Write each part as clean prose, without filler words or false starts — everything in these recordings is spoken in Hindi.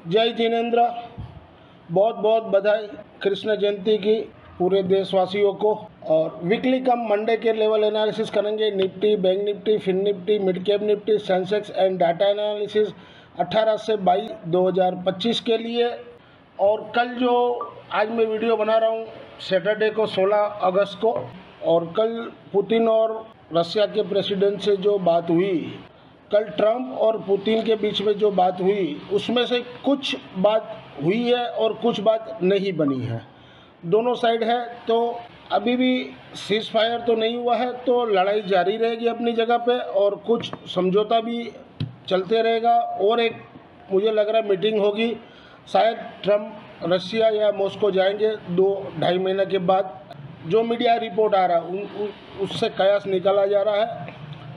जय जिनेंद्र। बहुत बहुत बधाई कृष्ण जयंती की पूरे देशवासियों को। और वीकली कम मंडे के लेवल एनालिसिस करेंगे। Nifty, Bank Nifty, Fin Nifty, mid cap Nifty, Sensex and data analysis 18 से 22 2025 के लिए। और कल जो आज मैं वीडियो बना रहा हूँ सैटरडे को 16 अगस्त को, और कल पुतिन और रशिया के प्रेसिडेंट से जो बात हुई, कल ट्रंप और पुतिन के बीच में जो बात हुई, उसमें से कुछ बात हुई है और कुछ बात नहीं बनी है। दोनों साइड है, तो अभी भी सीज फायर तो नहीं हुआ है, तो लड़ाई जारी रहेगी अपनी जगह पे और कुछ समझौता भी चलते रहेगा। और एक मुझे लग रहा है मीटिंग होगी, शायद ट्रंप रशिया या मॉस्को जाएंगे 2-2.5 महीने के बाद। जो मीडिया रिपोर्ट आ रहा है उससे कयास निकाला जा रहा है,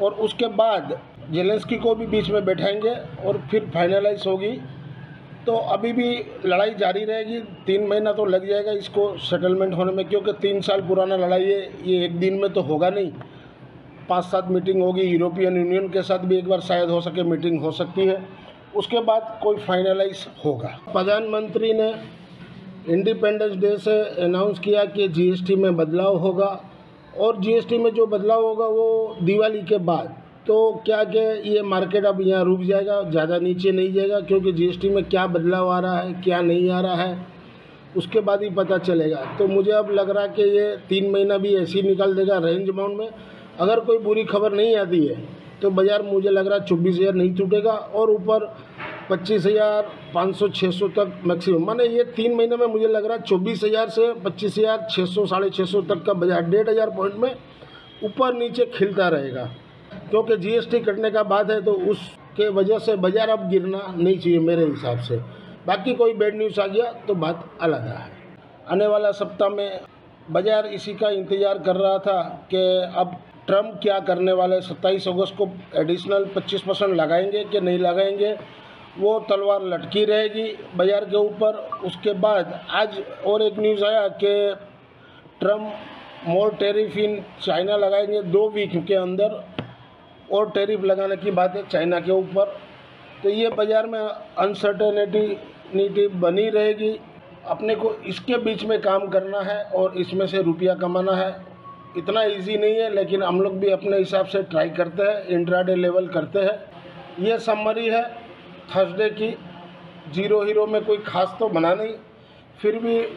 और उसके बाद जेलेंस्की को भी बीच में बैठाएंगे और फिर फाइनलाइज होगी। तो अभी भी लड़ाई जारी रहेगी, 3 महीना तो लग जाएगा इसको सेटलमेंट होने में, क्योंकि 3 साल पुराना लड़ाई है, ये एक दिन में तो होगा नहीं। 5-7 मीटिंग होगी, यूरोपियन यूनियन के साथ भी एक बार शायद हो सके मीटिंग हो सकती है, उसके बाद कोई फाइनलाइज होगा। प्रधानमंत्री ने इंडिपेंडेंस डे से अनाउंस किया कि जीएसटी में बदलाव होगा, और जीएसटी में जो बदलाव होगा वो दिवाली के बाद। तो क्या कि ये मार्केट अब यहाँ रुक जाएगा, ज़्यादा नीचे नहीं जाएगा, क्योंकि जीएसटी में क्या बदलाव आ रहा है क्या नहीं आ रहा है उसके बाद ही पता चलेगा। तो मुझे अब लग रहा है कि ये 3 महीना भी ऐसे ही निकाल देगा रेंज बाउंड में। अगर कोई बुरी खबर नहीं आती है तो बाज़ार मुझे लग रहा है 24,000 नहीं टूटेगा, और ऊपर 25,500-600 तक मैक्सिमम। माने ये 3 महीने में मुझे लग रहा है 24,000 से 25,600 650 तक का बाजार 1,500 पॉइंट में ऊपर नीचे खिलता रहेगा, क्योंकि जीएसटी कटने का बात है, तो उसके वजह से बाजार अब गिरना नहीं चाहिए मेरे हिसाब से। बाकी कोई बैड न्यूज़ आ गया तो बात अलग है। आने वाला सप्ताह में बाजार इसी का इंतज़ार कर रहा था कि अब ट्रंप क्या करने वाले। 27 अगस्त को एडिशनल 25% लगाएंगे कि नहीं लगाएंगे, वो तलवार लटकी रहेगी बाजार के ऊपर। उसके बाद आज और एक न्यूज़ आया कि Trump more tariff in China लगाएंगे 2 वीक के अंदर, और टैरिफ लगाने की बात है चाइना के ऊपर। तो ये बाज़ार में अनसर्टेनिटी बनी रहेगी। अपने को इसके बीच में काम करना है और इसमें से रुपया कमाना है। इतना इजी नहीं है, लेकिन हम लोग भी अपने हिसाब से ट्राई करते हैं, इंट्राडे लेवल करते हैं। ये समरी है थर्सडे की। जीरो हीरो में कोई खास तो बना नहीं, फिर भी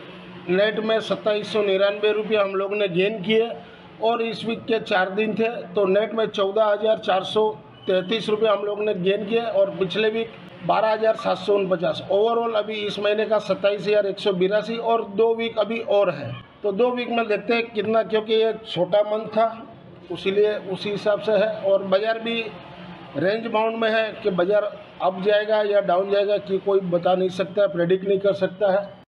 नेट में 2799 रुपये हम लोग ने गेन किए, और इस वीक के 4 दिन थे तो नेट में 14,433 रुपये हम लोग ने गेन किए, और पिछले वीक 12,749। ओवरऑल अभी इस महीने का 27,182, और 2 वीक अभी और है। तो 2 वीक में देखते हैं कितना, क्योंकि ये छोटा मंथ था इसीलिए उसी हिसाब से है। और बाज़ार भी रेंज बाउंड में है कि बाज़ार अप जाएगा या डाउन जाएगा कि कोई बता नहीं सकता, प्रेडिक्ट नहीं कर सकता है।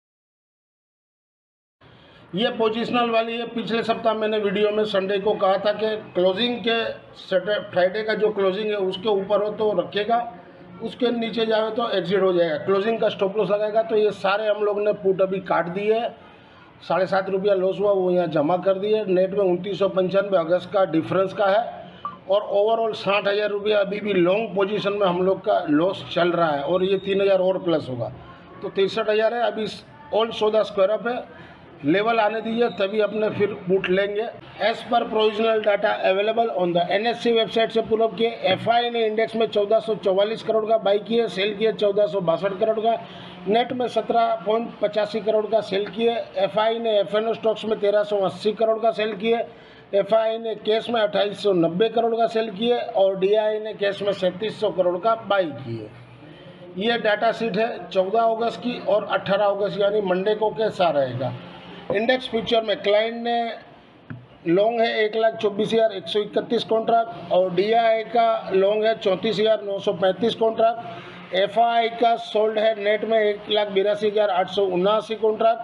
ये पोजिशनल वाली है। पिछले सप्ताह मैंने वीडियो में संडे को कहा था कि क्लोजिंग के फ्राइडे का जो क्लोजिंग है उसके ऊपर हो तो रखेगा, उसके नीचे जाए तो एग्जिट हो जाएगा, क्लोजिंग का स्टॉप लॉस लगाएगा। तो ये सारे हम लोग ने पुट अभी काट दिए है। 7.5 रुपया लॉस हुआ वो यहाँ जमा कर दिए। नेट में 2995 अगस्त का डिफरेंस का है, और ओवरऑल 60,000 रुपया अभी भी लॉन्ग पोजीशन में हम लोग का लॉस चल रहा है, और ये 3,000 और प्लस होगा तो 63,000 है। अभी ऑल सौदा स्क्वायर अप है, लेवल आने दीजिए तभी अपने फिर पुट लेंगे। As per provisional data available on the NSC website से पूर्व किए। एफआई ने इंडेक्स में 1444 करोड़ का बाई किए, सेल किए 1462 करोड़ का, नेट में 17.85 करोड़ का सेल किए। एफआई ने एफएनओ स्टॉक्स में 1380 करोड़ का सेल किए। एफआई ने कैश में 2890 करोड़ का सेल किए, और डीआई ने कैश में 3700 करोड़ का बाई किए। ये डाटा शीट है 14 अगस्त की, और 18 अगस्त यानी मंडे को कैसा रहेगा। इंडेक्स फ्यूचर में क्लाइंट ने लॉन्ग है 1,24,131 कॉन्ट्रैक्ट, और डीआई का लॉन्ग है 34,935 कॉन्ट्रैक्ट। एफआई का सोल्ड है नेट में 1,82,879 कॉन्ट्रैक्ट,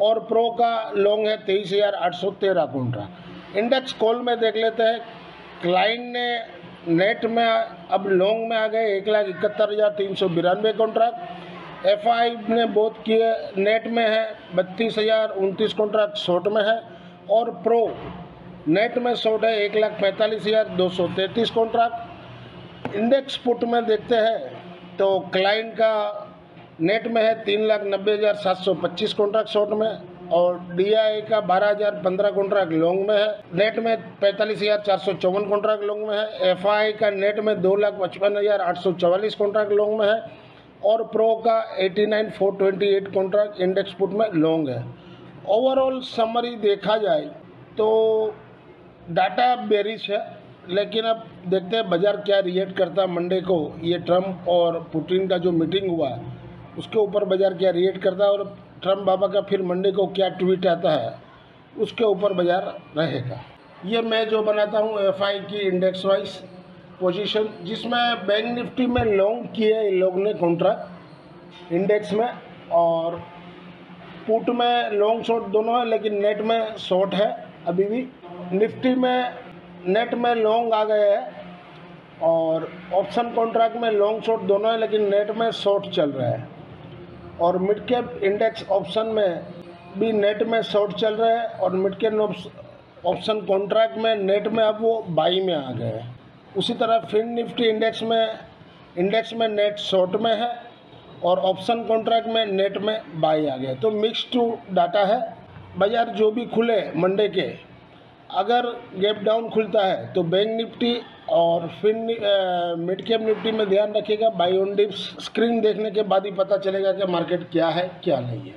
और प्रो का लॉन्ग है 23,813 कॉन्ट्रैक्ट। इंडेक्स कॉल में देख लेते हैं। क्लाइंट ने नेट में अब लॉन्ग में आ गए 1,71,392 कॉन्ट्रैक्ट। एफआई ने बोथ किए नेट में है 32,029 कॉन्ट्रैक्ट शॉर्ट में है, और प्रो नेट में शॉर्ट है 1,45,233 कॉन्ट्रैक्ट। इंडेक्स पुट में देखते हैं तो क्लाइंट का नेट में है 3,90,725 कॉन्ट्रैक्ट शॉर्ट में, और DII का 12,015 कॉन्ट्रैक्ट लॉन्ग में है। नेट में 45,454 कॉन्ट्रैक्ट लॉन्ग में है। FI का नेट में 2,55,844 कॉन्ट्रैक्ट लॉन्ग में है, और प्रो का 89,428 कॉन्ट्रैक्ट इंडेक्स पुट में लॉन्ग है। ओवरऑल समरी देखा जाए तो डाटा बेरिश है, लेकिन अब देखते हैं बाजार क्या रिएक्ट करता है मंडे को। ये ट्रम्प और पुतिन का जो मीटिंग हुआ उसके ऊपर बाजार क्या रिएक्ट करता है, और ट्रम्प बाबा का फिर मंडे को क्या ट्वीट आता है उसके ऊपर बाजार रहेगा। ये मैं जो बनाता हूँ FI की इंडेक्स वाइज पोजीशन, जिसमें बैंक निफ्टी में लॉन्ग किए इन लोग ने कॉन्ट्रैक्ट इंडेक्स में, और पुट में लॉन्ग शॉर्ट दोनों है, लेकिन नेट में शॉर्ट है अभी भी। निफ्टी में नेट में लॉन्ग आ गए हैं, और ऑप्शन कॉन्ट्रैक्ट में लॉन्ग शॉर्ट दोनों है, लेकिन नेट में शॉर्ट चल रहा है। और मिड कैप इंडेक्स ऑप्शन में भी नेट में शॉर्ट चल रहा है, और मिड कैप ऑप्शन कॉन्ट्रैक्ट में नेट में अब वो बाई में आ गए हैं। उसी तरह फिन निफ्टी इंडेक्स में नेट शॉर्ट में है, और ऑप्शन कॉन्ट्रैक्ट में नेट में बाई आ गया। तो मिक्स टू डाटा है। बाजार जो भी खुले मंडे के, अगर गैप डाउन खुलता है तो बैंक निफ्टी और फिर मिड कैप निफ्टी में ध्यान रखिएगा। बाई ऑन डिप्स स्क्रीन देखने के बाद ही पता चलेगा कि मार्केट क्या है क्या नहीं है।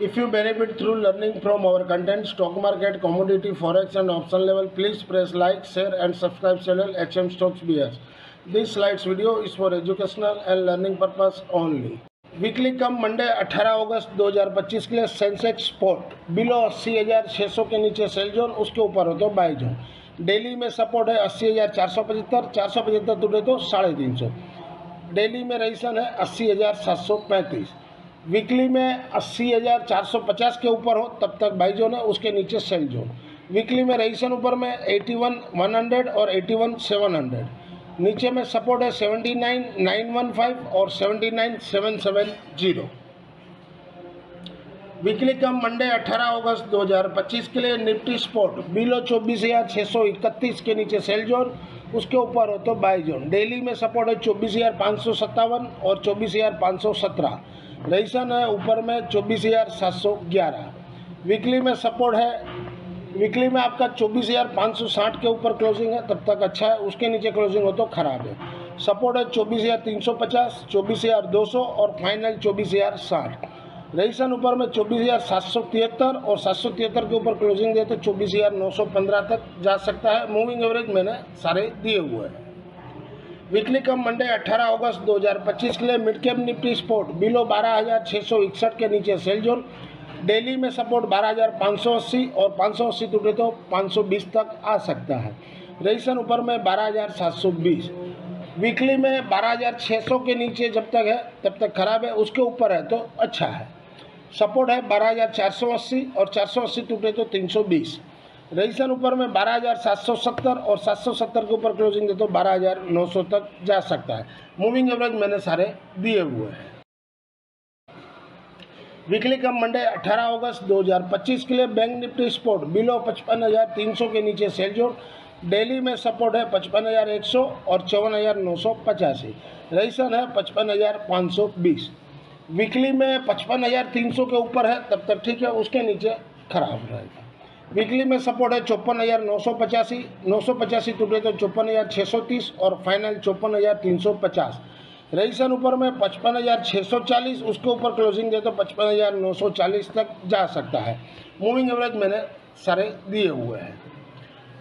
If you benefit through learning from our content, stock market, commodity, forex and option level, please press like, share and subscribe channel HM Stocks BS. This slides video is for educational and learning purpose only. Weekly cum Monday 18 अगस्त 2025 के लिए सेंसेक्स स्पॉट बिलो 80,600 के नीचे सेल जोन, उसके ऊपर हो तो बाई जोन। डेली में सपोर्ट है 80,475, 475 टूटे तो 350। डेली में रेजिस्टेंस है 80,735। वीकली में 80,450 के ऊपर हो तब तक बाई जोन है, उसके नीचे सेल जोन। वीकली में रेजिस्टेंस ऊपर में 81,100 और 81,700। नीचे में सपोर्ट है 79,915 और 79,770। वीकली कम मंडे 18 अगस्त 2025 के लिए निफ्टी स्पॉट बिलो 24,631 के नीचे सेल जोन, उसके ऊपर हो तो बाई जोन। डेली में सपोर्ट है 24,557 और 24,517। रेजिस्टेंस है ऊपर में 24,711। वीकली में सपोर्ट है, वीकली में आपका 24,560 के ऊपर क्लोजिंग है तब तक अच्छा है, उसके नीचे क्लोजिंग हो तो खराब है। सपोर्ट है 24,350, 24,200 और फाइनल 24,060। रेजिस्टेंस ऊपर में 24,773 और 773 के ऊपर क्लोजिंग दे तो 24,915 तक जा सकता है। मूविंग एवरेज मैंने सारे दिए हुए हैं। वीकली कम मंडे 18 अगस्त 2025 के लिए mid cap Nifty spot below 12,661 के नीचे सेल जोन। डेली में सपोर्ट 12,580 और 580 टूटे तो 520 तक आ सकता है। रेजिस्टेंस ऊपर में 12,720। वीकली में 12,600 के नीचे जब तक है तब तक खराब है, उसके ऊपर है तो अच्छा है। सपोर्ट है 12,480 और 480 टूटे तो 320। रेजिस्टेंस ऊपर में 12,770 और 770 के ऊपर क्लोजिंग दे तो 12,900 तक जा सकता है। मूविंग एवरेज मैंने सारे दिए हुए हैं। वीकली कम मंडे 18 अगस्त 2025 के लिए बैंक निफ्टी स्पॉट बिलो 55,300 के नीचे सेल जोन। डेली में सपोर्ट है 55,100 और 54,985। रेजिस्टेंस है 55,520। वीकली में 55,300 के ऊपर है तब तक ठीक है, उसके नीचे खराब रहेगा। वीकली में सपोर्ट है 54,985, 985 टूटे तो 54,630 और फाइनल 54,350। रेजिस्टेंस ऊपर में 55,640, उसके ऊपर क्लोजिंग दे तो 55,940 तक जा सकता है। मूविंग एवरेज मैंने सारे दिए हुए हैं।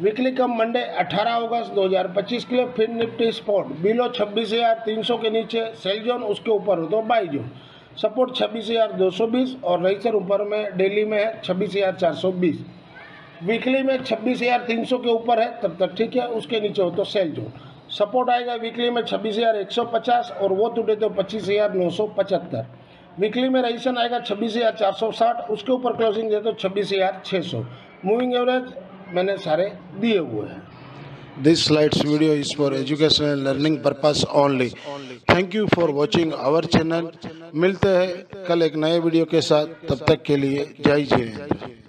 वीकली कम मंडे 18 अगस्त 2025 के लिए फिर निफ्टी स्पॉट बिलो 26,300 के नीचे सेल जोन, उसके ऊपर हो तो बाई जोन। सपोर्ट 26,220 और रेजिस्टेंस ऊपर में डेली में है 26,420। वीकली में 26,300 के ऊपर है तब तक ठीक है, उसके नीचे हो तो सेल जोन। सपोर्ट आएगा वीकली में 26,150 और वो टूटे तो 25,975। वीकली में रेजिस्टेंस आएगा 26,460, उसके ऊपर क्लोजिंग दे तो 26,600। मूविंग एवरेज मैंने सारे दिए हुए हैं। This slides video is for educational and learning purpose only. Thank you for watching our channel. मिलते हैं कल एक नए वीडियो के साथ, तब तक के लिए जय हिंद।